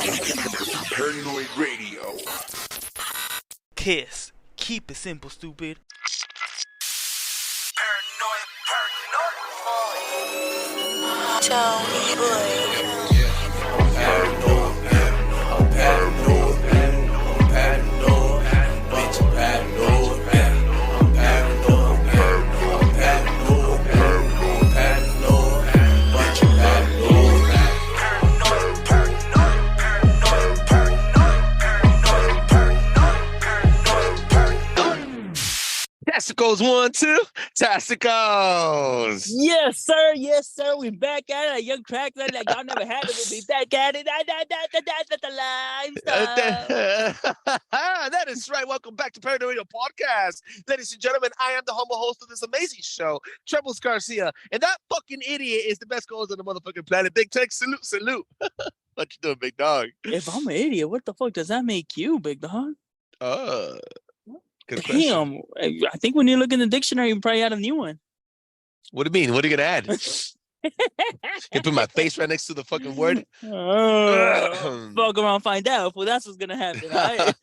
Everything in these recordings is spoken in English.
Paranoid Radio. Kiss. Keep it simple, stupid. Paranoid. Tony Boy. I'm paranoid. I'm paranoid. I'm paranoid. Bitch, I'm paranoid. I'm paranoid. I'm paranoid. I'm paranoid. Bunch of paranoid. Tasticos 1, 2. Tasticos. Yes, sir. Yes, sir. We back at it. A young track like y'all never had it. We'll be back at it. That is right. Welcome back to Paranoid Radio Podcast. Ladies and gentlemen, I am the humble host of this amazing show, Trebles Garcia. And that fucking idiot is the best co-host on the motherfucking planet. Big Tech, salute. What you doing, big dog? If I'm an idiot, what the fuck does that make you, big dog? Good question. Damn. I think when you look in the dictionary, you probably add a new one. What do you mean? What are you going to add? You put my face right next to the fucking word? Fuck around, find out. Well, that's what's going to happen. Right?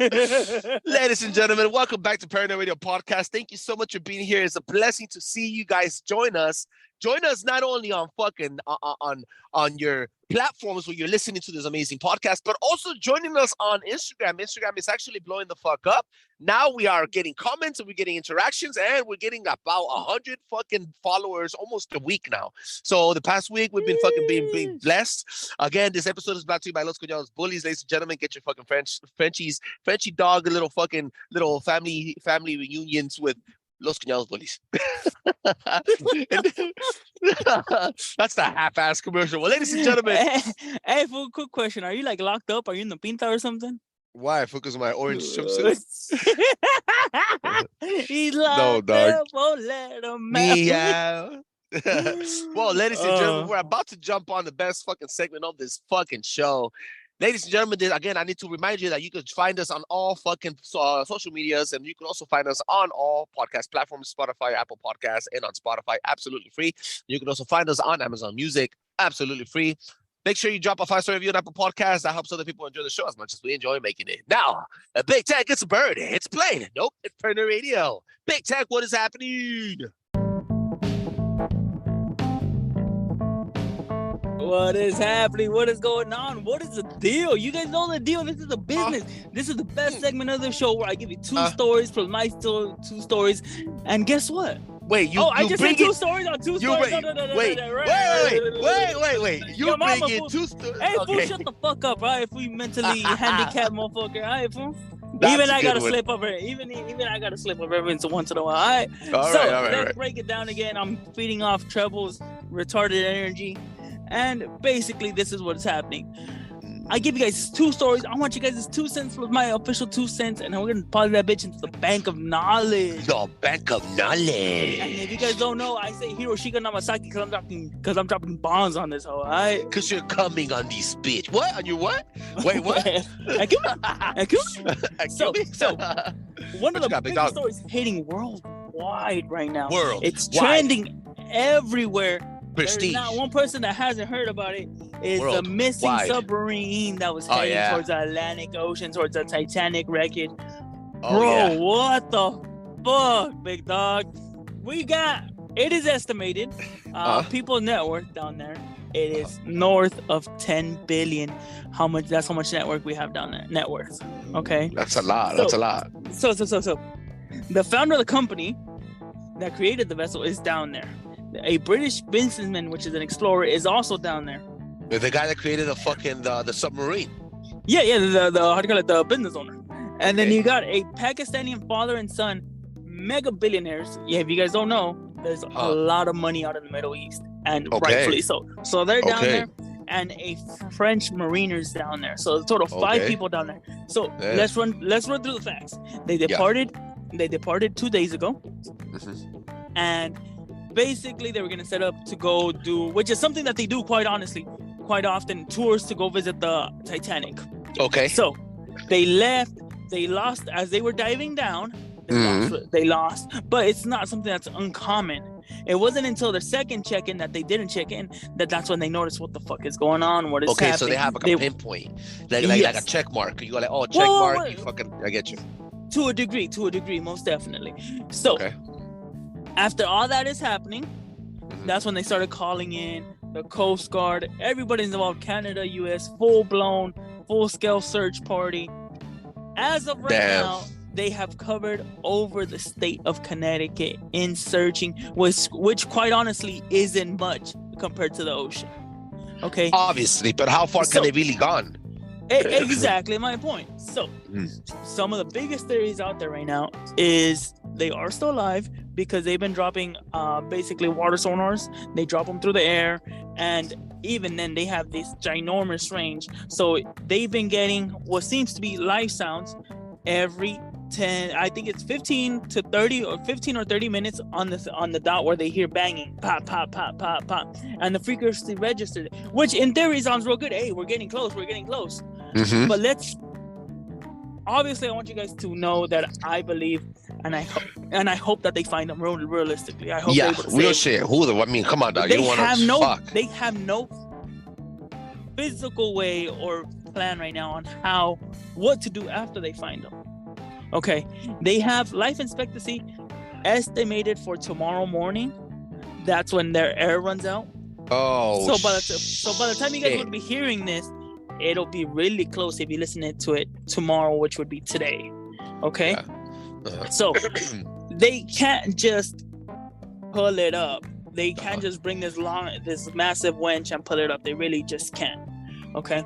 Ladies and gentlemen, welcome back to Paranoid Radio Podcast. Thank you so much for being here. It's a blessing to see you guys join us. Join us not only on fucking on your platforms where you're listening to this amazing podcast, but also joining us on Instagram. Instagram is actually blowing the fuck up. Now we are getting comments and we're getting interactions and we're getting about 100 fucking followers almost a week now. So the past week we've been fucking being blessed. Again, this episode is brought to you by Los Cuñados Bullies. Ladies and gentlemen, get your fucking Frenchie dog, little family reunions with Los Cuñados Bullies. That's the half-ass commercial. Well, ladies and gentlemen. Hey, for a quick question. Are you like locked up? Are you in the pinta or something? Why? Because of my orange jumpsuit? He's locked up. Won't let him Meow. Well, ladies and gentlemen, we're about to jump on the best fucking segment of this fucking show. Ladies and gentlemen, again, I need to remind you that you can find us on all fucking social medias, and you can also find us on all podcast platforms, Spotify, Apple Podcasts, and on Spotify, absolutely free. You can also find us on Amazon Music, absolutely free. Make sure you drop a 5-star review on Apple Podcasts. That helps other people enjoy the show as much as we enjoy making it. Now, a Big Tech, it's a bird. It's playing. Nope, it's Paranoid Radio. Big Tech, what is happening? What is happening? What is going on? What is the deal? You guys know the deal. This is a business. This is the best segment of the show where I give you two stories from my two stories. And guess what? Wait, I just said two stories on two stories. Wait. You bring in two stories. Hey, fool, shut the fuck up, right? If we mentally handicapped motherfucker, all right, fool? Even I gotta slip up here. Even I gotta slip up every once in a while. All right. Let's break it down again. I'm feeding off Trebles' retarded energy. And basically, this is what's happening. I give you guys two stories. I want you guys' 2 cents with my official 2 cents, and we're gonna deposit that bitch into the bank of knowledge. The bank of knowledge. And if you guys don't know, I say Hiroshima Nagasaki because I'm dropping bombs on this hoe, alright? Because you're coming on this bitch. What? On your what? Wait, what? So, one of the biggest stories hitting worldwide right now. It's trending everywhere. Prestige. There's not one person that hasn't heard about it. Is a missing submarine that was heading towards the Atlantic Ocean, towards the Titanic wreckage. What the fuck, big dog? It is estimated, people's net worth down there, it is north of 10 billion. That's how much network we have down there. Net worth. Okay. That's a lot. That's a lot. So, the founder of the company that created the vessel is down there. A British businessman, which is an explorer, is also down there. The guy that created the submarine. Yeah, the how do you call it? The business owner. And then you got a Pakistani father and son, mega billionaires. Yeah, if you guys don't know, there's a lot of money out in the Middle East, and rightfully so. So they're down there, and a French mariner's down there. So a total of 5 people down there. So let's run through the facts. They departed. They departed 2 days ago, and basically they were gonna set up to go do, which is something that they do quite often, tours to go visit the Titanic. Okay. So they lost as they were diving down. They lost, but it's not something that's uncommon. It wasn't until the second check-in that they didn't check in that's when they noticed what the fuck is going on, what is happening. Okay, so they have like a pinpoint, like a check mark. You go like, oh, check mark. You fucking, I get you. To a degree, most definitely. So after all that is happening, that's when they started calling in the Coast Guard. Everybody's involved. Canada, U.S., full-blown, full-scale search party. As of right now, they have covered over the state of Connecticut in searching, which quite honestly isn't much compared to the ocean. Okay. Obviously, but how far can they really gone? Exactly my point. So, some of the biggest theories out there right now is they are still alive because they've been dropping basically water sonars. They drop them through the air, and even then they have this ginormous range. So they've been getting what seems to be live sounds every 10, I think it's 15 to 30 or 15 or 30 minutes on the dot, where they hear banging, pop, pop, pop, pop, pop, and the frequency registered, which in theory sounds real good. Hey, we're getting close. But obviously I want you guys to know that I believe and I hope that they find them realistically. I hope real shit. I mean, come on, dog. They have no physical way or plan right now on what to do after they find them. Okay, they have life expectancy estimated for tomorrow morning. That's when their air runs out. Oh, so by the time you guys would be hearing this, it'll be really close if you listen to it tomorrow, which would be today. Okay, so they can't just pull it up. They can't just bring this massive winch and pull it up. They really just can't. Okay.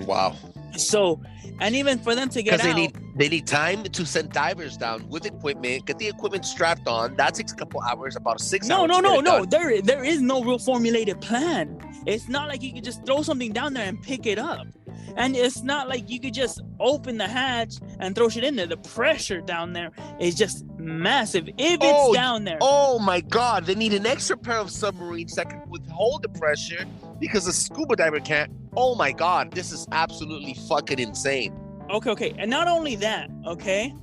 Wow. So, and even for them to get out, they need time to send divers down with equipment, get the equipment strapped on. That takes a couple hours, about 6 hours. No. There is no real formulated plan. It's not like you could just throw something down there and pick it up. And it's not like you could just open the hatch and throw shit in there. The pressure down there is just massive. If it's down there. Oh my God. They need an extra pair of submarines that can withhold the pressure because a scuba diver can't. Oh my God. This is absolutely fucking insane. Okay. And not only that, okay,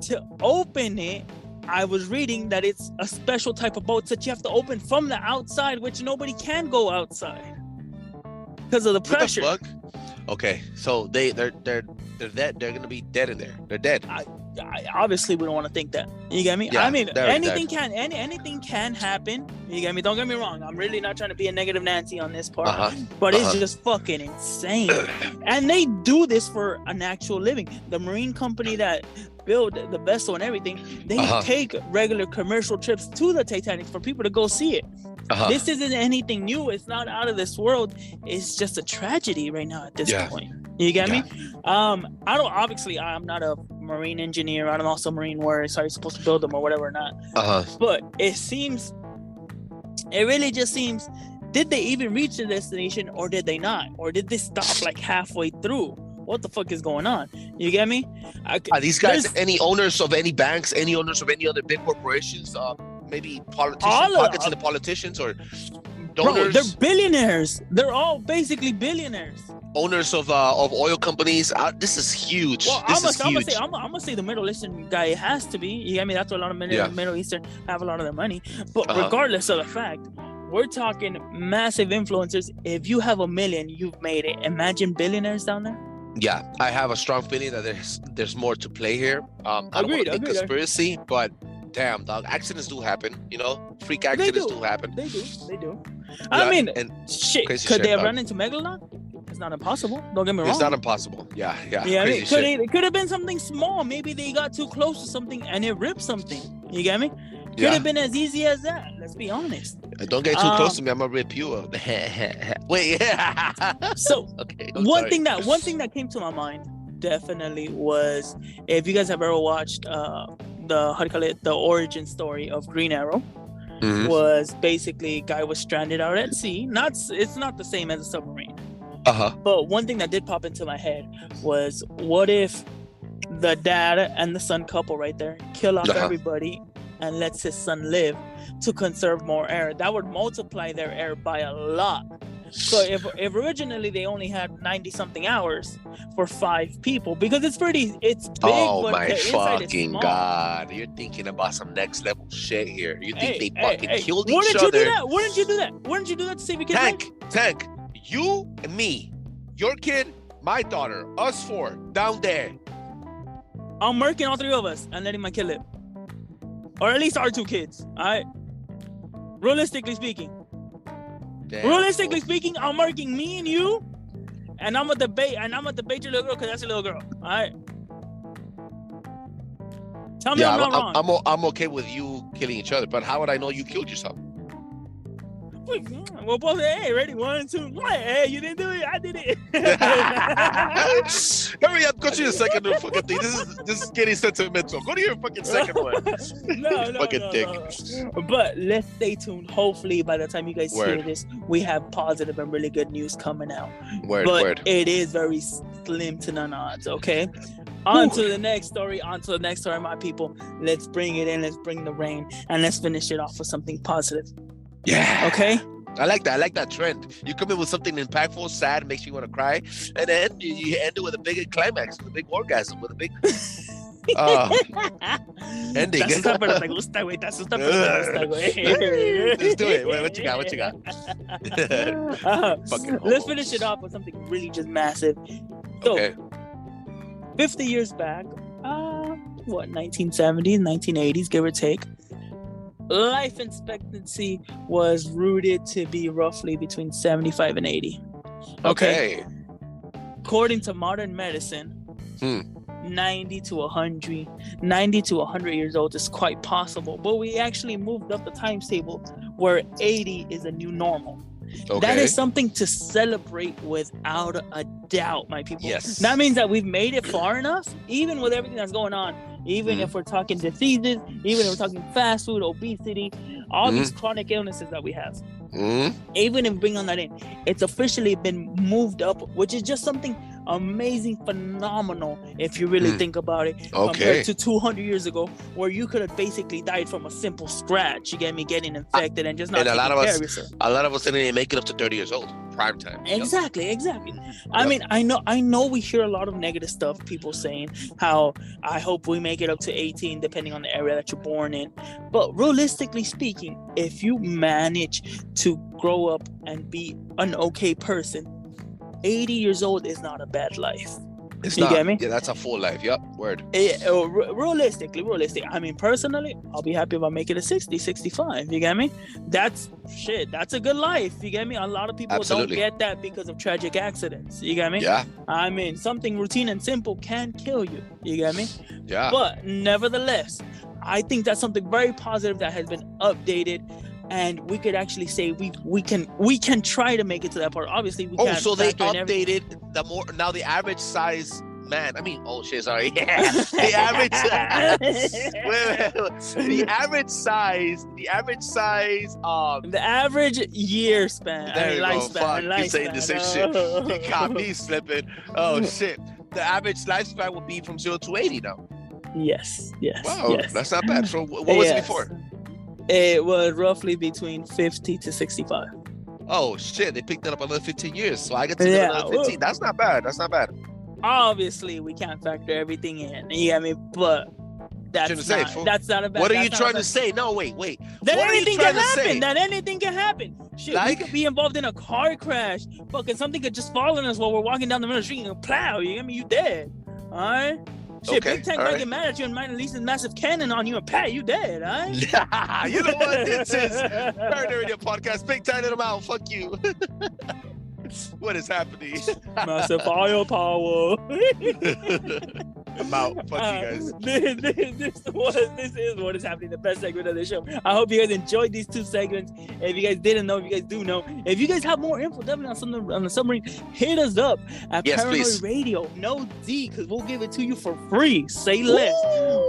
to open it, I was reading that it's a special type of boat that you have to open from the outside, which nobody can go outside because of the pressure. What the fuck? Okay, so they're dead. They're gonna be dead in there. They're dead. I obviously we don't want to think that. You get me? Yeah, I mean, anything can happen. You get me? Don't get me wrong. I'm really not trying to be a negative Nancy on this part, but it's just fucking insane. And they do this for an actual living. The marine company that build the vessel and everything, they take regular commercial trips to the Titanic for people to go see it. This isn't anything new. It's not out of this world. It's just a tragedy right now at this point. You get me? I'm not a marine engineer. I don't know some marine words. Are you supposed to build them or whatever or not? But it really just seems, did they even reach the destination or did they not? Or did they stop like halfway through? What the fuck is going on? You get me? Are these guys any owners of any banks, any owners of any other big corporations? Maybe pockets in the politicians or donors? Bro, they're billionaires. They're all basically billionaires. Owners of oil companies. This is huge. Well, I'm gonna say the Middle Eastern guy has to be. You get me? That's where a lot of Middle Eastern have a lot of their money. But regardless of the fact, we're talking massive influencers. If you have $1 million, you've made it. Imagine billionaires down there. Yeah, I have a strong feeling that there's more to play here. I don't want to think conspiracy, but damn, dog, accidents do happen. You know, freak accidents do happen. They do. I mean, shit. Could they have run into Megalodon? It's not impossible. Don't get me wrong. It's not impossible. Yeah. It could have been something small. Maybe they got too close to something and it ripped something. You get me? Could have been as easy as that. Let's be honest. Don't get too close to me. I'm gonna rip you up. Wait. So one thing that came to my mind definitely was, if you guys have ever watched the origin story of Green Arrow, was basically guy was stranded out at sea. It's not the same as a submarine. But one thing that did pop into my head was, what if the dad and the son couple right there kill off everybody and lets his son live to conserve more air? That would multiply their air by a lot. So if originally they only had 90 something hours for 5 people, because it's big, Oh but my the inside is fucking small. god! You're thinking about some next level shit here. You think they fucking killed Wouldn't each you other? do that? Wouldn't you do that? Wouldn't you do that to save your kid? Tank, you and me, your kid, my daughter, us 4 down there. I'm murking all 3 of us and letting my kid live, or at least our 2 kids. All right. Realistically speaking, Damn. I'm murking me and you, and I'm gonna debate your little girl because that's your little girl. All right. Tell me I'm not wrong. I'm okay with you killing each other, but how would I know you killed yourself? We'll both say, hey, ready, 1, 2, 1. Hey, you didn't do it, I did it. Hurry up, go to your second fucking thing. This is getting sentimental. Go to your fucking second one. No, fucking dick. No. But let's stay tuned. Hopefully, by the time you guys hear this, we have positive and really good news coming out. But it is very slim to none odds, okay? On to the next story, my people. Let's bring it in. Let's bring the rain, and let's finish it off with something positive. Yeah. Okay. I like that trend. You come in with something impactful, sad, makes you want to cry, and then you end it with a big climax, with a big orgasm, with a big ending. Te asusta, pero te gusta, güey. Just do it. What you got? Let's finish it off with something really just massive. So, okay. 50 years back, 1970s, 1980s, give or take, life expectancy was rooted to be roughly between 75 and 80. Okay. According to modern medicine, 90 to 100 years old is quite possible. But we actually moved up the times table where 80 is a new normal. Okay. That is something to celebrate without a doubt, my people. Yes. That means that we've made it far enough, even with everything that's going on. Even if we're talking diseases, even if we're talking fast food, obesity, all these chronic illnesses that we have. Even if we bring on that in, it's officially been moved up, which is just something amazing, phenomenal, if you really think about it. Compared to 200 years ago, where you could have basically died from a simple scratch. You get me? Getting infected and just not taking care of yourself. A lot of us didn't even make it up to 30 years old. Prime time. Exactly. I mean, I know we hear a lot of negative stuff, people saying how I hope we make it up to 18, depending on the area that you're born in. But realistically speaking, if you manage to grow up and be an okay person, 80 years old is not a bad life. It's you not. Get me? Yeah, that's a full life. Yep. Word. Realistic. I mean, personally, I'll be happy if I make it a 60, 65. You get me? That's a good life. You get me? A lot of people don't get that because of tragic accidents. You get me? Yeah. I mean, something routine and simple can kill you. You get me? Yeah. But nevertheless, I think that's something very positive that has been updated. And we could actually say we can try to make it to that part. Obviously, we can't. So they updated the average size man. I mean, sorry. Yeah. The average year span. There you go. Lifespan. Fuck, you're saying the same shit. You caught me slipping. Oh shit. The average lifespan would be from 0 to 80 now. Yes. Wow, that's not bad. So what was it before? It was roughly between 50 to 65. Oh shit! They picked it up another 15 years, so I get to live another 15. That's not bad. Obviously, we can't factor everything in. You get me? But that's not a bad. What are you trying to say? No, wait. That anything can happen. Shit, we could be involved in a car crash. Fucking something could just fall on us while we're walking down the middle of the street and plow. You get me? You dead. All right. Shit, Big Tank might get mad at you and might release a massive cannon on you and pat you dead, huh? You know what? This is Paranoid Radio Podcast. Big Tank in the mouth. Fuck you. What is happening? Massive firepower. I'm out. Fuck you guys. This is what is happening. The best segment of the show. I hope you guys enjoyed these 2 segments. If you guys didn't know, if you guys do know, if you guys have more info, definitely on the submarine, hit us up at Paranoid Radio. No D, because we'll give it to you for free. Say less.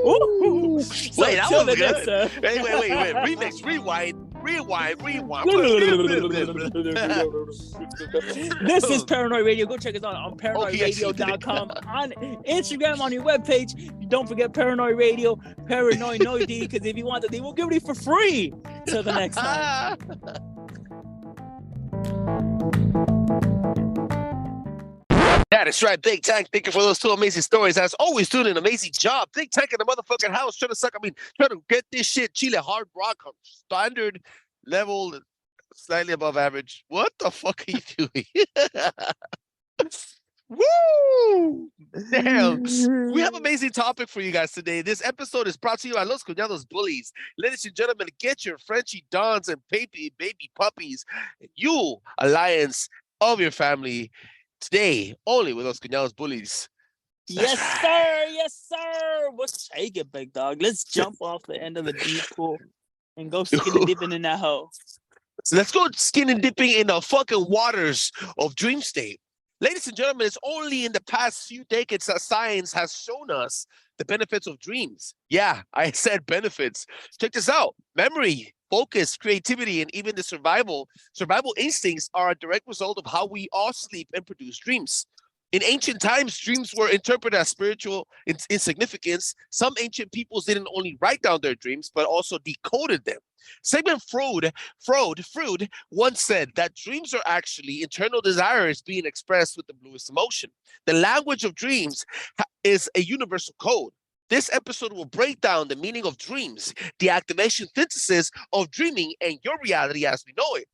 Ooh. So wait, that was good. Wait. Remix, rewind. This is Paranoid Radio. Go check us out on paranoidradio.com, on Instagram, on your webpage. Don't forget Paranoid Radio, Paranoid Noity, because if you want it, they will give it for free. Till the next time. That is right, Big Tank. Thank you for those two amazing stories. As always, doing an amazing job. Big Tank in the motherfucking house, trying to get this shit Chile hard rock standard level, slightly above average. What the fuck are you doing? Woo! Damn. We have an amazing topic for you guys today. This episode is brought to you by Los Cuñados Bullies. Ladies and gentlemen, get your Frenchie Dons and baby puppies. You, alliance of your family, today, only with Los Cuñados Bullies. Yes, sir. Yes, sir. What's shaking, big dog? Let's jump off the end of the deep pool and go skinny dipping in that hole. So let's go skinny dipping in the fucking waters of dream state. Ladies and gentlemen, it's only in the past few decades that science has shown us the benefits of dreams. Yeah, I said benefits. Check this out. Memory, focus, creativity, and even the survival instincts are a direct result of how we all sleep and produce dreams. In ancient times, dreams were interpreted as spiritual insignificance. Some ancient peoples didn't only write down their dreams, but also decoded them. Sigmund Freud once said that dreams are actually internal desires being expressed with the bluest emotion. The language of dreams is a universal code. This episode will break down the meaning of dreams, the activation synthesis of dreaming, and your reality as we know it.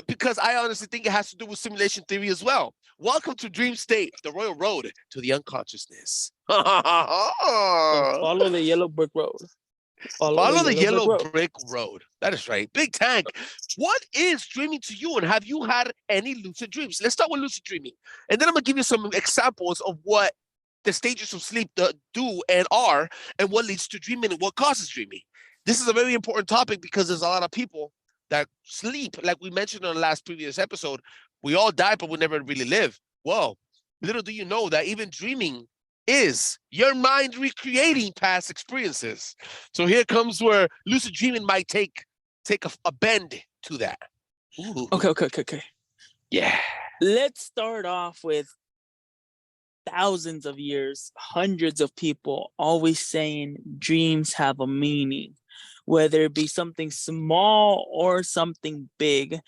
Because I honestly think it has to do with simulation theory as well. Welcome to Dream State, the royal road to the unconsciousness. Follow the yellow brick road. Follow the yellow brick road. That is right. Big Tank, what is dreaming to you, and have you had any lucid dreams? Let's start with lucid dreaming. And then I'm going to give you some examples of what the stages of sleep do and are, and what leads to dreaming and what causes dreaming. This is a very important topic because there's a lot of people that sleep, like we mentioned on the last previous episode. We all die, but we never really live. Well, little do you know that even dreaming is your mind recreating past experiences. So here comes where lucid dreaming might take a bend to that. Ooh. Okay. Yeah. Let's start off with thousands of years, hundreds of people always saying dreams have a meaning, whether it be something small or something big.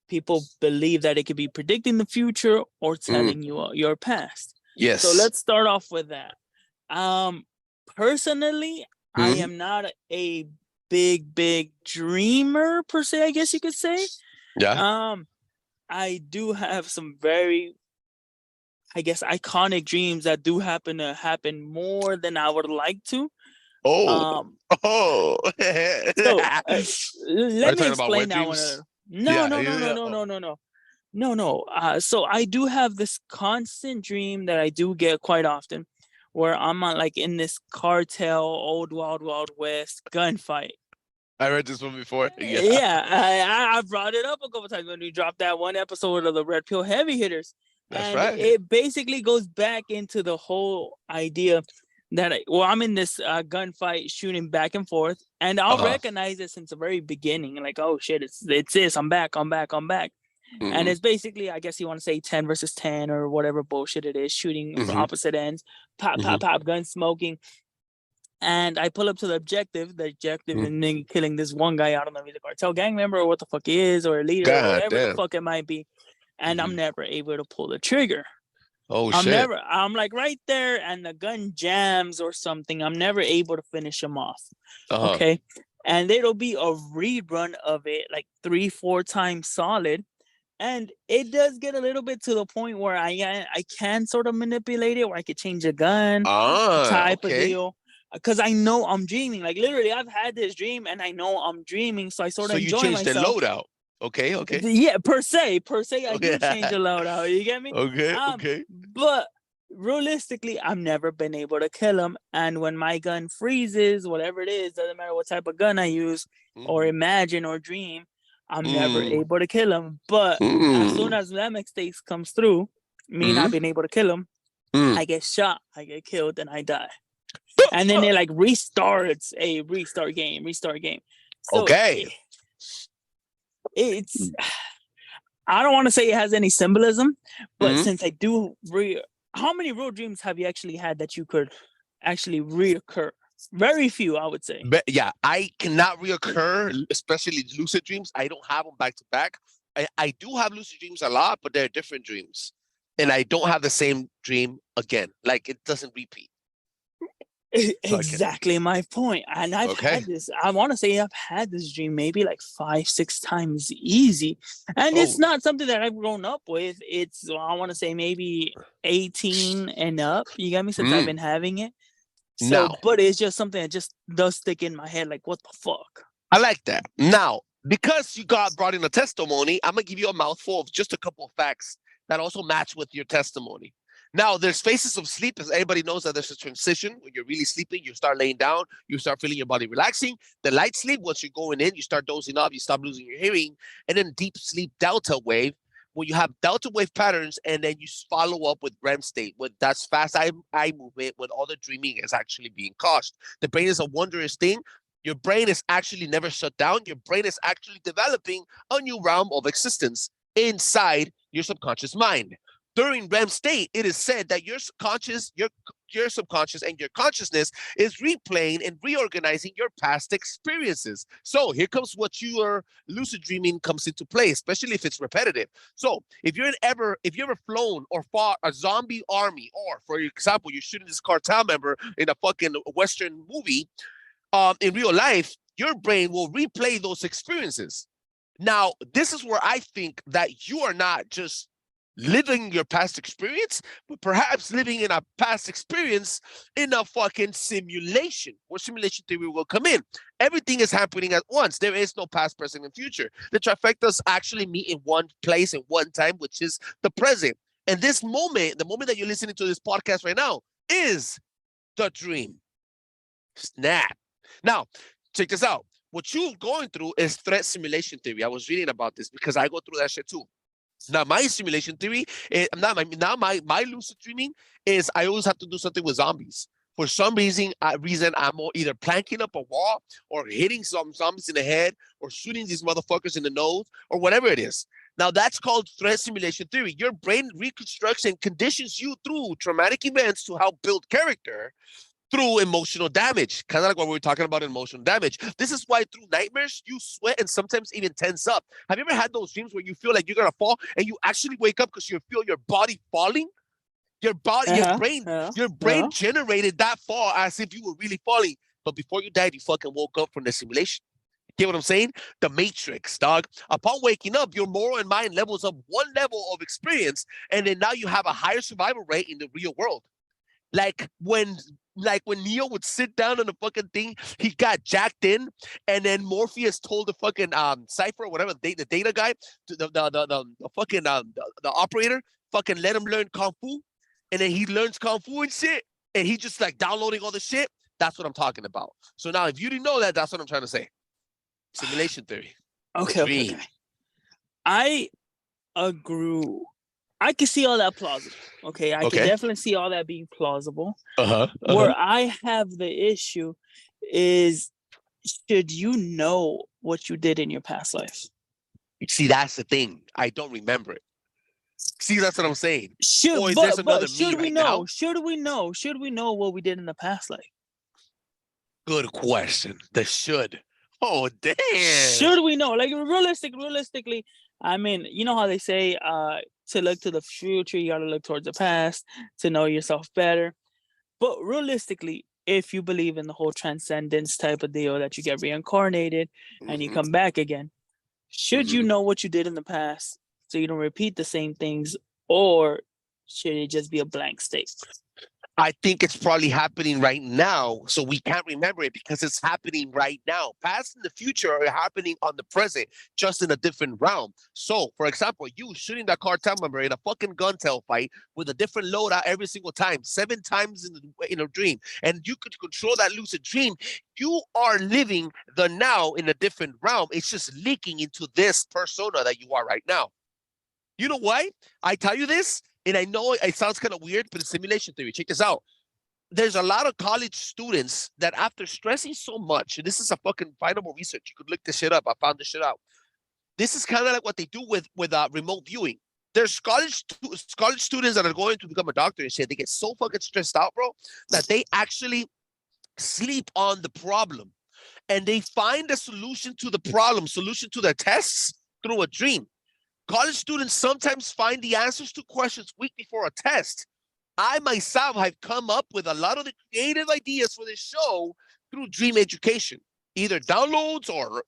People believe that it could be predicting the future or telling you your past. Yes. So let's start off with that. Personally, I am not a big dreamer per se, I guess you could say. Yeah. I do have some very, I guess, iconic dreams that do happen more than I would like to. So let me explain that one. No. So I do have this constant dream that I do get quite often, where I'm on like in this cartel, old Wild West gunfight. I read this one before. I brought it up a couple times when we dropped that one episode of the Red Pill Heavy Hitters. That's right. It basically goes back into the whole idea that I'm in this gunfight shooting back and forth, and I'll recognize it since the very beginning. Like, oh shit, it's this. I'm back. And it's basically, I guess you want to say 10 versus 10 or whatever bullshit it is, shooting from opposite ends, pop, gun smoking. And I pull up to the objective. The objective is me killing this one guy. I don't know if he's a cartel gang member or what the fuck he is, or a leader, or whatever the fuck it might be. And I'm never able to pull the trigger. Oh shit! I'm like right there, and the gun jams or something. I'm never able to finish him off. Okay, and it'll be a rerun of it like 3-4 times solid, and it does get a little bit to the point where I can sort of manipulate it, where I could change a gun type of deal. Because I know I'm dreaming. Like literally, I've had this dream, and I know I'm dreaming, so I sort of enjoy myself. So you changed the loadout. Okay. Yeah, per se, I do change the loadout. You get me? Okay. But realistically, I've never been able to kill him. And when my gun freezes, whatever it is, doesn't matter what type of gun I use, or imagine or dream, I'm never able to kill him. But as soon as that mistake comes through, me not being able to kill him, I get shot, I get killed, and I die. And then it like restarts a restart game. So it's I don't want to say it has any symbolism, but since I do how many real dreams have you actually had that you could actually reoccur? Very few, I would say. But yeah, I cannot reoccur, especially lucid dreams. I don't have them back to back. I do have lucid dreams a lot, but they're different dreams. And I don't have the same dream again. Like it doesn't repeat. Exactly my point. And I've Okay. had this, I want to say I've had this dream maybe like 5-6 times easy. And it's not something that I've grown up with. It's, I want to say maybe 18 and up. You got me? Since I've been having it. So, but it's just something that just does stick in my head. Like, what the fuck? I like that. Now, because you got brought in a testimony, I'm going to give you a mouthful of just a couple of facts that also match with your testimony. Now, there's phases of sleep, as everybody knows that there's a transition. When you're really sleeping, you start laying down, you start feeling your body relaxing. The light sleep, once you're going in, you start dozing off, you stop losing your hearing. And then deep sleep delta wave, when you have delta wave patterns, and then you follow up with REM state, with that's fast eye movement, when all the dreaming is actually being caused. The brain is a wondrous thing. Your brain is actually never shut down. Your brain is actually developing a new realm of existence inside your subconscious mind. During REM state, it is said that your subconscious, your subconscious and your consciousness is replaying and reorganizing your past experiences. So here comes what your lucid dreaming comes into play, especially if it's repetitive. So if you're ever flown or fought a zombie army, or for example, you're shooting this cartel member in a fucking Western movie, in real life, your brain will replay those experiences. Now, this is where I think that you are not just living your past experience, but perhaps living in a past experience in a fucking simulation, where simulation theory will come in. Everything is happening at once. There is no past, present, and future. The trifectas actually meet in one place and one time, which is the present. And this moment, the moment that you're listening to this podcast right now, is the dream. Snap. Now, check this out. What you're going through is threat simulation theory. I was reading about this because I go through that shit too. Now, my simulation theory, my lucid dreaming is I always have to do something with zombies. For some reason, I'm either planking up a wall or hitting some zombies in the head or shooting these motherfuckers in the nose or whatever it is. Now, that's called threat simulation theory. Your brain reconstructs and conditions you through traumatic events to help build character through emotional damage, kind of like what we were talking about, emotional damage. This is why through nightmares, you sweat and sometimes even tense up. Have you ever had those dreams where you feel like you're going to fall and you actually wake up because you feel your body falling? Your brain generated that fall as if you were really falling. But before you died, you fucking woke up from the simulation. You get what I'm saying? The Matrix, dog. Upon waking up, your moral and mind levels up one level of experience, and then now you have a higher survival rate in the real world. Like when Neo would sit down on the fucking thing, he got jacked in, and then Morpheus told the fucking Cypher or whatever, the data guy, the fucking the operator, fucking let him learn kung fu, and then he learns kung fu and shit, and he just like downloading all the shit. That's what I'm talking about. So now, if you didn't know that, that's what I'm trying to say. Simulation theory. Okay. I agree. I can see all that plausible. Okay, I can definitely see all that being plausible. Where I have the issue is, should you know what you did in your past life? See, that's the thing. I don't remember it. See, that's what I'm saying. Should we know? Should we know what we did in the past life? Good question. The should. Oh, damn. Should we know? Like realistically, I mean, you know how they say to look to the future, you got to look towards the past to know yourself better. But realistically, if you believe in the whole transcendence type of deal that you get reincarnated and you come back again, should you know what you did in the past so you don't repeat the same things, or should it just be a blank state? I think it's probably happening right now, so we can't remember it because it's happening right now. Past and the future are happening on the present, just in a different realm. So, for example, you shooting that cartel member in a fucking gun tail fight with a different loadout every single time, 7 times in a dream, and you could control that lucid dream. You are living the now in a different realm. It's just leaking into this persona that you are right now. You know why? I tell you this. And I know it sounds kind of weird, but it's simulation theory. Check this out. There's a lot of college students that after stressing so much, and this is a fucking findable research. You could look this shit up. I found this shit out. This is kind of like what they do with remote viewing. There's college students that are going to become a doctor and shit. They get so fucking stressed out, bro, that they actually sleep on the problem. And they find a solution to the problem, solution to their tests through a dream. college students sometimes find the answers to questions week before a test. I myself have come up with a lot of the creative ideas for this show through dream education, either downloads or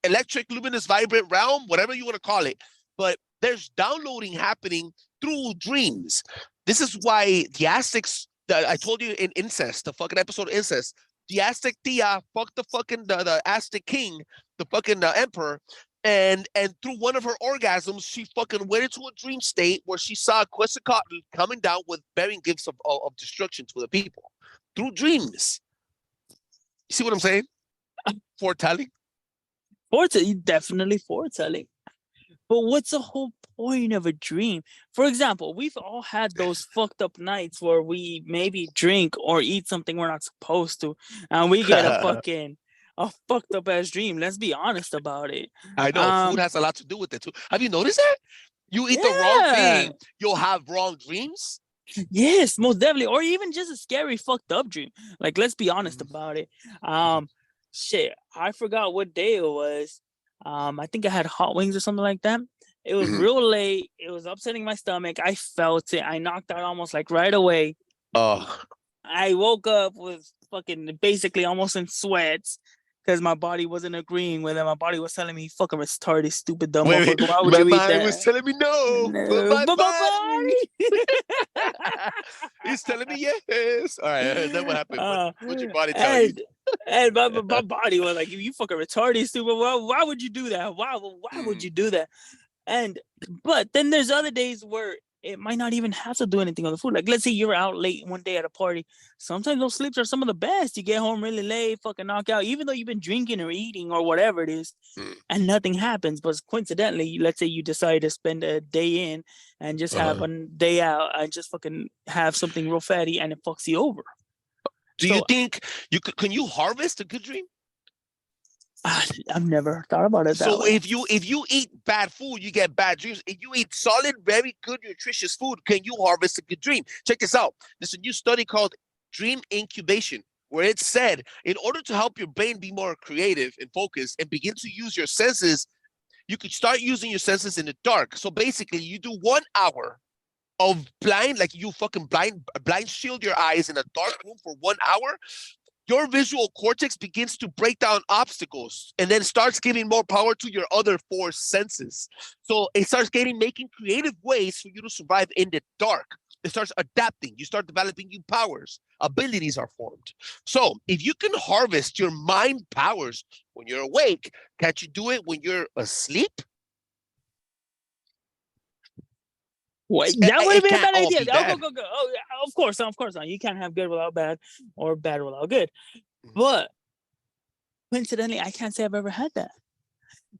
electric, luminous, vibrant realm, whatever you want to call it. But there's downloading happening through dreams. This is why the Aztecs, I told you in Incest, the fucking episode of Incest, the Aztec tia fucked the fucking the Aztec king, the fucking emperor, and through one of her orgasms, she fucking went into a dream state where she saw Quetzalcoatl coming down with bearing gifts of destruction to the people through dreams. You see what I'm saying? Foretelling. Definitely foretelling. But what's the whole point of a dream? For example, we've all had those fucked up nights where we maybe drink or eat something we're not supposed to, and we get a fucked up ass dream. Let's be honest about it. I know food has a lot to do with it too. Have you noticed that? You eat the wrong thing, you'll have wrong dreams. Yes, most definitely. Or even just a scary fucked up dream. Like, let's be honest about it. Shit, I forgot what day it was. I think I had hot wings or something like that. It was real late. It was upsetting my stomach. I felt it. I knocked out almost like right away. I woke up with fucking basically almost in sweats because my body wasn't agreeing with it. My body was telling me, fucking retarded, stupid, dumb motherfucker. Why would you eat that? My mind was telling me no. No, but my body. He's telling me yes. All right, then what happened? What'd your body tell you? And my body was like, you fucking retarded, stupid. Why would you do that? Why would you do that? But then there's other days where it might not even have to do anything on the food. Like, let's say you're out late one day at a party. Sometimes those sleeps are some of the best. You get home really late, fucking knock out, even though you've been drinking or eating or whatever it is, and nothing happens. But coincidentally, let's say you decide to spend a day in and just have a day out and just fucking have something real fatty, and it fucks you over. Do you think can you harvest a good dream? I've never thought about it that way. So if you eat bad food, you get bad dreams. If you eat solid, very good, nutritious food, can you harvest a good dream? Check this out. There's a new study called dream incubation, where it said, in order to help your brain be more creative and focused and begin to use your senses, you could start using your senses in the dark. So basically, you do 1 hour of blind, like you fucking blind shield your eyes in a dark room for 1 hour. Your visual cortex begins to break down obstacles and then starts giving more power to your other 4 senses. So it starts making creative ways for you to survive in the dark. It starts adapting. You start developing new powers. Abilities are formed. So if you can harvest your mind powers when you're awake, can't you do it when you're asleep? That would have been a bad idea. Go. Oh, of course. You can't have good without bad or bad without good. But coincidentally, I can't say I've ever had that.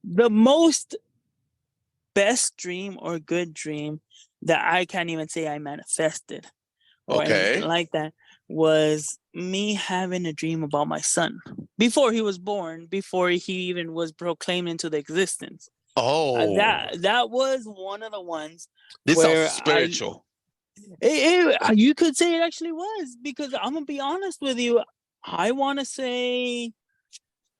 The most best dream or good dream that I can't even say I manifested or anything like that was me having a dream about my son before he was born, before he even was proclaimed into the existence. That was one of the ones. This sounds spiritual. You could say it actually was, because I'm gonna be honest with you. I want to say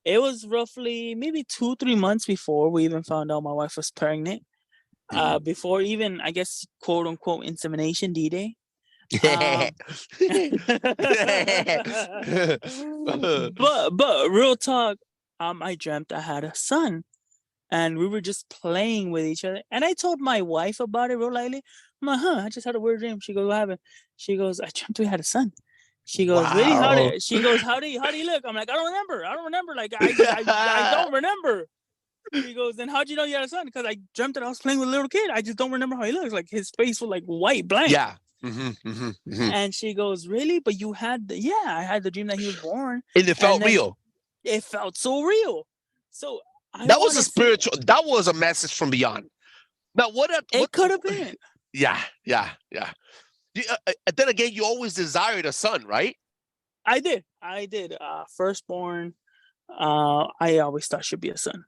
it was roughly maybe 2-3 months before we even found out my wife was pregnant. Before even, I guess, quote unquote, insemination D-Day. But real talk, I dreamt I had a son. And we were just playing with each other. And I told my wife about it real lightly. I'm like, I just had a weird dream. She goes, what happened? She goes, I dreamt we had a son. She goes, wow. Really? How do you look? I'm like, I don't remember. Like, I don't remember. She goes, then how'd you know you had a son? Because I dreamt that I was playing with a little kid. I just don't remember how he looks. Like, his face was like white, blank. Yeah. And she goes, really? But you had I had the dream that he was born. And it felt real. It felt so real. So that was a spiritual. That was a message from beyond. Now, what could have been. Yeah. Then again, you always desired a son, right? I did. Firstborn. I always thought should be a son.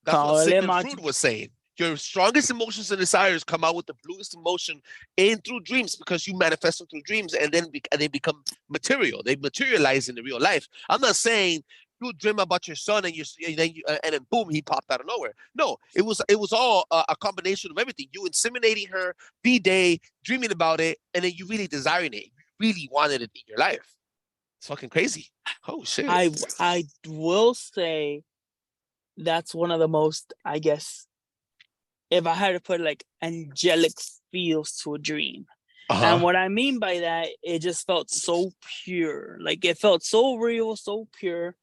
That's what Sigmund Freud was saying. Your strongest emotions and desires come out with the bluest emotion through dreams, because you manifest them through dreams, and then they become material. They materialize in the real life. I'm not saying you dream about your son and then boom, he popped out of nowhere. No, it was all a combination of everything. You inseminating her, B-Day, dreaming about it, and then you really desiring it. You really wanted it in your life. It's fucking crazy. Oh shit. I will say that's one of the most, I guess, if I had to put like angelic feels to a dream. And what I mean by that, it just felt so pure. Like it felt so real, so pure,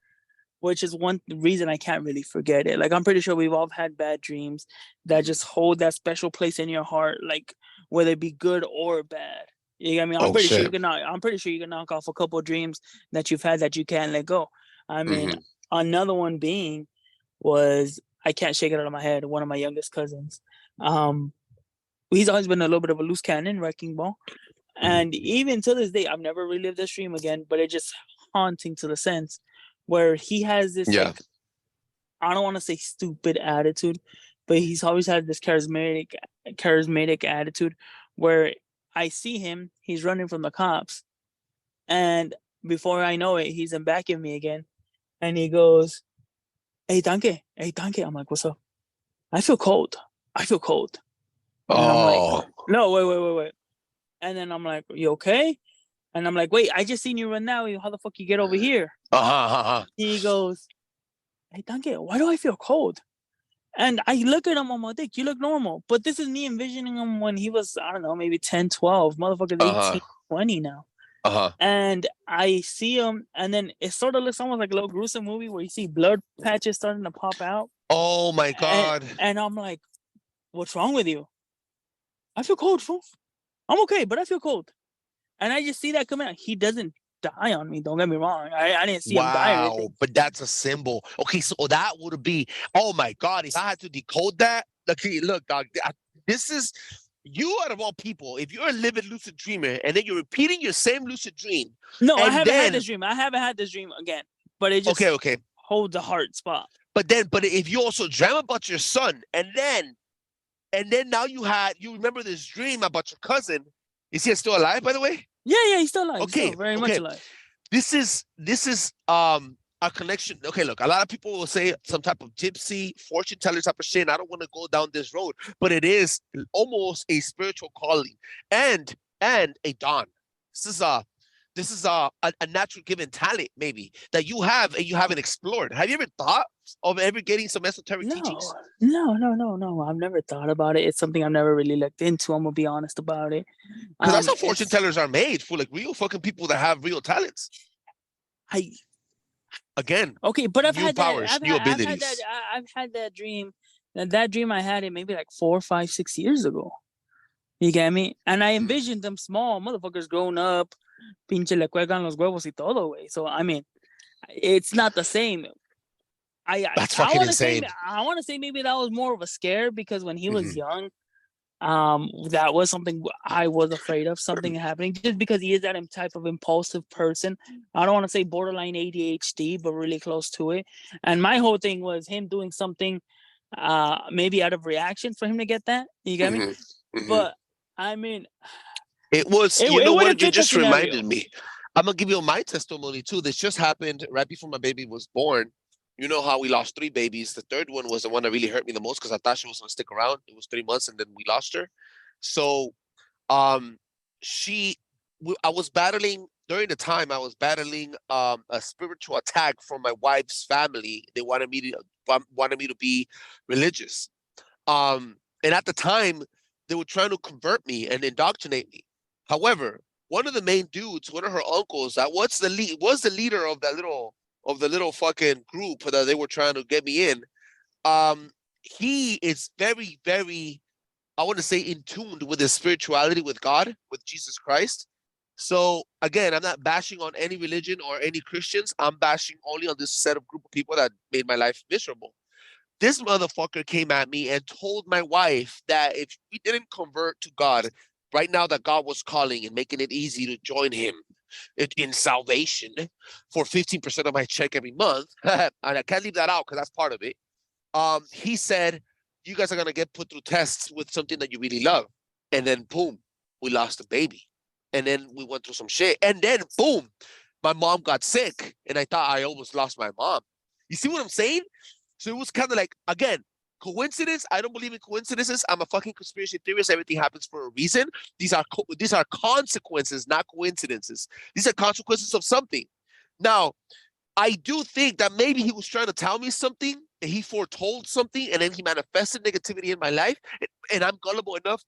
which is one reason I can't really forget it. Like I'm pretty sure we've all had bad dreams that just hold that special place in your heart, like whether it be good or bad. You know what I mean? I'm pretty sure you can knock off a couple of dreams that you've had that you can't let go. I mean, another one being was, I can't shake it out of my head, one of my youngest cousins. He's always been a little bit of a loose cannon, wrecking ball. And even to this day, I've never relived this dream again, but it's just haunting to the sense where he has this, like, I don't want to say stupid attitude, but he's always had this charismatic attitude where I see him, he's running from the cops. And before I know it, he's in back of me again. And he goes, hey, Tanque. I'm like, what's up? I feel cold. And I'm like, no, wait. And then I'm like, you okay? And I'm like, wait, I just seen you run now. How the fuck you get over here? He goes, hey, Tanque, why do I feel cold? And I look at him, I'm like, Dick, you look normal. But this is me envisioning him when he was, I don't know, maybe 10, 12. Motherfucker's 18, 20 now. And I see him, and then it sort of looks almost like a little gruesome movie where you see blood patches starting to pop out. Oh my God. And I'm like, what's wrong with you? I feel cold, fool. I'm okay, but I feel cold. And I just see that coming out. He doesn't die on me, don't get me wrong. I didn't see him die or anything. But that's a symbol. Okay, so that would be, oh my God, if I had to decode that, okay, look, dog, this is, you out of all people, if you're a livid lucid dreamer and then you're repeating your same lucid dream. No, I haven't had this dream. I haven't had this dream again. But it just holds a hard spot. But if you also dream about your son, and then now you remember this dream about your cousin. Is he still alive, by the way? Yeah, he's still alive. Okay, very much alive. This is a connection. Okay, look, a lot of people will say some type of gypsy, fortune teller type of shit. And I don't want to go down this road, but it is almost a spiritual calling and a dawn. This is a natural given talent, maybe, that you have and you haven't explored. Have you ever thought of ever getting some esoteric teachings? No. I've never thought about it. It's something I've never really looked into. I'm gonna be honest about it. Because that's how fortune tellers are made, for like real fucking people that have real talents. Okay, but I've had powers, new abilities. I've had that dream. That dream I had it maybe like 4, 5, 6 years ago. You get me? And I envisioned them small motherfuckers grown up, pinche le cuelgan los huevos y todo, way. So I mean, it's not the same. That's fucking insane. I want to say maybe that was more of a scare because when he was young, that was something I was afraid of, something happening, just because he is that type of impulsive person. I don't want to say borderline ADHD, but really close to it. And my whole thing was him doing something, maybe out of reaction for him to get that. You get me? But I mean, you know what? You just reminded me. I'm gonna give you my testimony too. This just happened right before my baby was born. You know how we lost 3 babies. The third one was the one that really hurt me the most because I thought she was going to stick around. It was 3 months and then we lost her. So I was battling, during the time I was battling a spiritual attack from my wife's family. They wanted me to be religious. And at the time, they were trying to convert me and indoctrinate me. However, one of the main dudes, one of her uncles, that was the leader of the little fucking group that they were trying to get me in. He is very, very, I want to say, in tune with his spirituality with God, with Jesus Christ. So again, I'm not bashing on any religion or any Christians. I'm bashing only on this set of group of people that made my life miserable. This motherfucker came at me and told my wife that if we didn't convert to God, right now that God was calling and making it easy to join him in salvation for 15% of my check every month, and I can't leave that out because that's part of it. He said, you guys are going to get put through tests with something that you really love. And then boom, we lost a baby. And then we went through some shit. And then boom, my mom got sick, and I thought I almost lost my mom. You see what I'm saying? So it was kind of like, again, coincidence. I don't believe in coincidences. I'm a fucking conspiracy theorist. Everything happens for a reason. These are consequences, not coincidences. These are consequences of something. Now, I do think that maybe he was trying to tell me something, and he foretold something, and then he manifested negativity in my life, and I'm gullible enough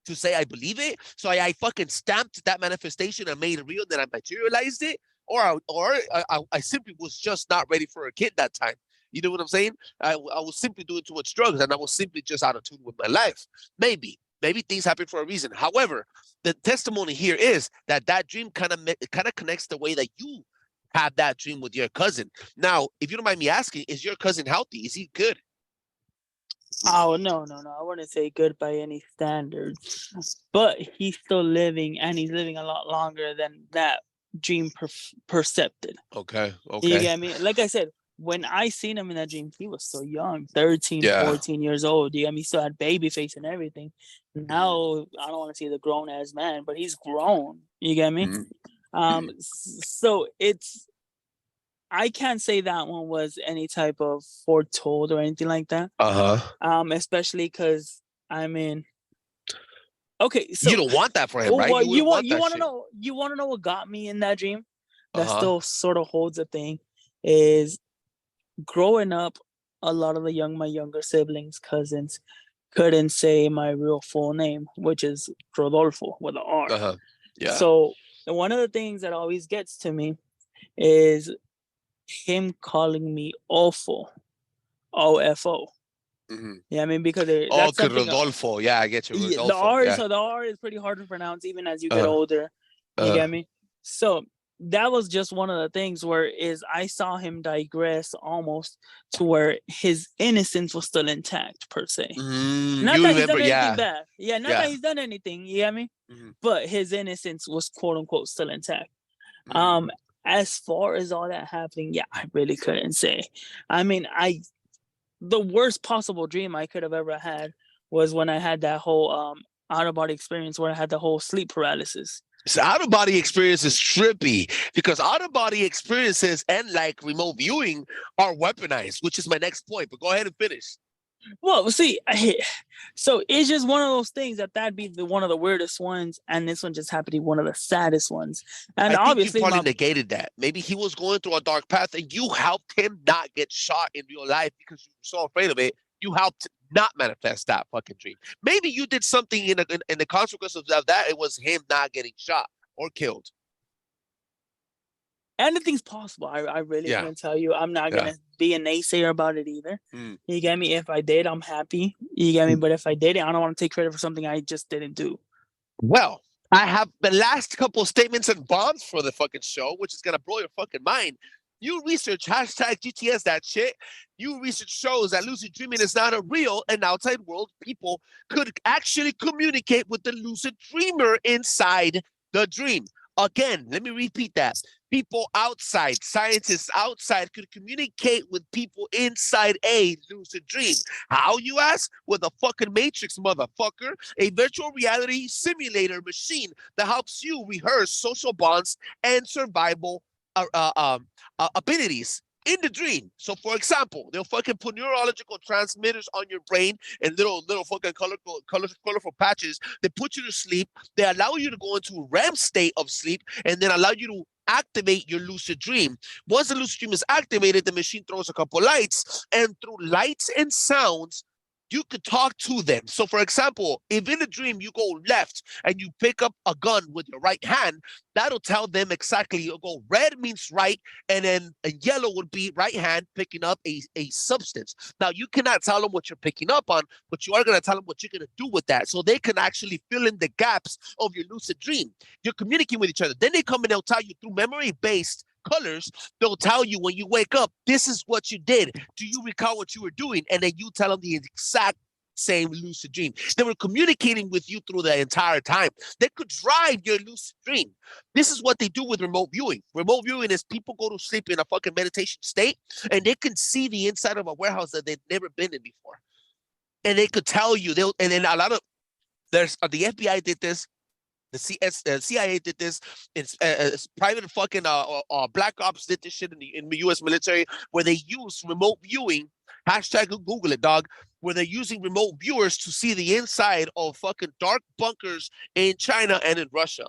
to say I believe it. So I fucking stamped that manifestation and made it real, then I materialized it, or I simply was just not ready for a kid that time. You know what I'm saying? I was simply doing too much drugs, and I was simply just out of tune with my life. Maybe things happen for a reason. However, the testimony here is that dream kind of connects the way that you had that dream with your cousin. Now, if you don't mind me asking, is your cousin healthy? Is he good? Oh, no. I wouldn't say good by any standards, but he's still living, and he's living a lot longer than that dream percepted. Okay. You get me? Like I said, when I seen him in that dream, he was so young, 13, 14 years old. You get me? He still had baby face and everything. Now, I don't want to say the grown-ass man, but he's grown. You get me? So I can't say that one was any type of foretold or anything like that. Especially because, I mean, okay, so you don't want that for him, right? Well, you want to know what got me in that dream? That still sort of holds a thing. Is growing up, a lot of my younger siblings, cousins, couldn't say my real full name, which is Rodolfo with an R. Yeah. So one of the things that always gets to me is him calling me Ofo, OFO. Yeah, I mean, because that's Rodolfo. Yeah, I get you. Rodolfo, the R is pretty hard to pronounce even as you get older. You get me? So that was just one of the things where I saw him digress almost to where his innocence was still intact per se. Not that he's done anything bad. Yeah, not that he's done anything. You get me? But his innocence was quote unquote still intact. As far as all that happening, yeah, I really couldn't say. I mean, the worst possible dream I could have ever had was when I had that whole out-of-body experience where I had the whole sleep paralysis. So out-of-body experience is trippy because out-of-body experiences and like remote viewing are weaponized, which is my next point. But go ahead and finish. Well, see, so it's just one of those things that'd be one of the weirdest ones, and this one just happened to be one of the saddest ones. And I obviously, think you probably negated that. Maybe he was going through a dark path, and you helped him not get shot in real life because you were so afraid of it. You helped not manifest that fucking dream. Maybe you did something in the consequences of that. It was him not getting shot or killed. Anything's possible. I really can't tell you. I'm not gonna be a naysayer about it either. You get me? If I did, I'm happy. You get me? But if I didn't, I don't want to take credit for something I just didn't do. Well, I have the last couple of statements and bombs for the fucking show, which is gonna blow your fucking mind. New research, #GTS that shit. New research shows that lucid dreaming is not a real and outside world. People could actually communicate with the lucid dreamer inside the dream. Again, let me repeat that. People outside, scientists outside could communicate with people inside a lucid dream. How, you ask? With a fucking Matrix, motherfucker. A virtual reality simulator machine that helps you rehearse social bonds and survival abilities in the dream. So, for example, they'll fucking put neurological transmitters on your brain and little fucking colorful patches. They put you to sleep. They allow you to go into a REM state of sleep and then allow you to activate your lucid dream. Once the lucid dream is activated, the machine throws a couple lights, and through lights and sounds, you could talk to them. So, for example, if in a dream you go left and you pick up a gun with your right hand, that'll tell them exactly. You'll go red means right, and then a yellow would be right hand picking up a substance. Now, you cannot tell them what you're picking up on, but you are going to tell them what you're going to do with that. So they can actually fill in the gaps of your lucid dream. You're communicating with each other. Then they come and they'll tell you through memory-based colors. They'll tell you when you wake up, this is what you did. Do you recall what you were doing? And then you tell them the exact same lucid dream. They were communicating with you through the entire time. They could drive your lucid dream. This is what they do with remote viewing. Remote viewing is people go to sleep in a fucking meditation state and they can see the inside of a warehouse that they've never been in before. And they could tell you, and then a lot of, the FBI did this. The CIA did this. It's private fucking Black Ops did this shit in the U.S. military, where they use remote viewing. Hashtag Google it, dog. Where they're using remote viewers to see the inside of fucking dark bunkers in China and in Russia,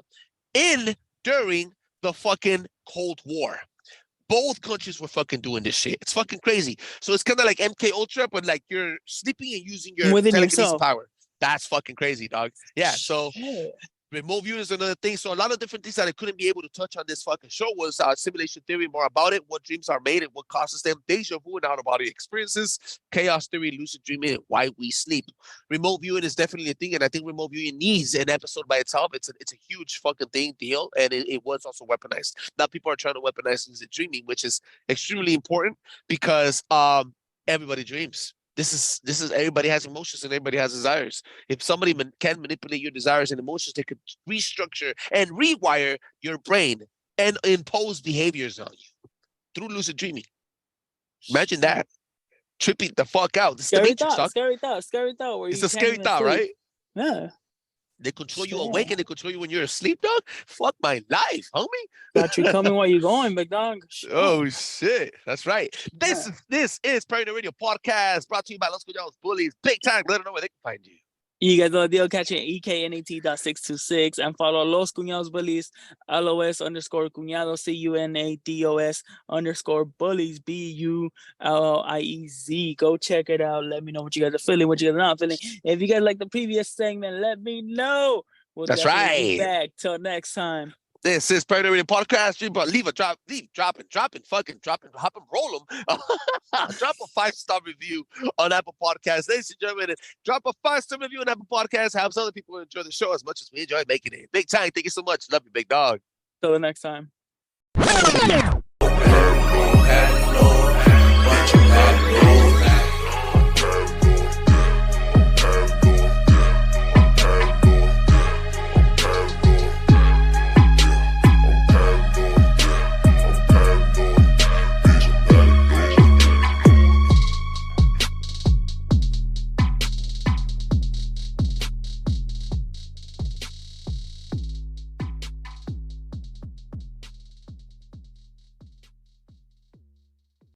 during the fucking Cold War. Both countries were fucking doing this shit. It's fucking crazy. So it's kind of like MK Ultra, but like you're sleeping and using your within telekinesis yourself. power. That's fucking crazy, dog. Yeah. So Shit. remote viewing is another thing. So a lot of different things that I couldn't be able to touch on this fucking show was simulation theory, more about it, what dreams are made and what causes them, deja vu and out-of-body experiences, chaos theory, lucid dreaming, and why we sleep. Remote viewing is definitely a thing, and I think remote viewing needs an episode by itself. It's a huge fucking deal, and it was also weaponized. Now people are trying to weaponize lucid dreaming, which is extremely important because everybody dreams. This is everybody has emotions and everybody has desires. If somebody can manipulate your desires and emotions, they could restructure and rewire your brain and impose behaviors on you through lucid dreaming. Imagine that. Tripping the fuck out. This is the Matrix, dog. Scary thought. It's a scary thought, right? Yeah. They control you awake and they control you when you're asleep, dog. Fuck my life, homie. Got you coming while you're going, big dog. Oh shit, that's right. This is Paranoid Radio Podcast, brought to you by Los Cuñados Bullies. Big time. Let them know where they can find you. You guys know the deal. Catch it EKNAT.626 and follow Los Cuñados Bullies, LOS_Cuñados, CUNADOS_bullies, BULLIEZ. Go check it out. Let me know what you guys are feeling, what you guys are not feeling. If you guys like the previous segment, let me know. That's right. Be back till next time. This is Paranoid Radio Podcast. Dropping, hop and roll them. Drop a 5-star review on Apple Podcasts. Ladies and gentlemen, drop a 5-star review on Apple Podcasts. Helps other people enjoy the show as much as we enjoy making it. Big time. Thank you so much. Love you, big dog. Till the next time.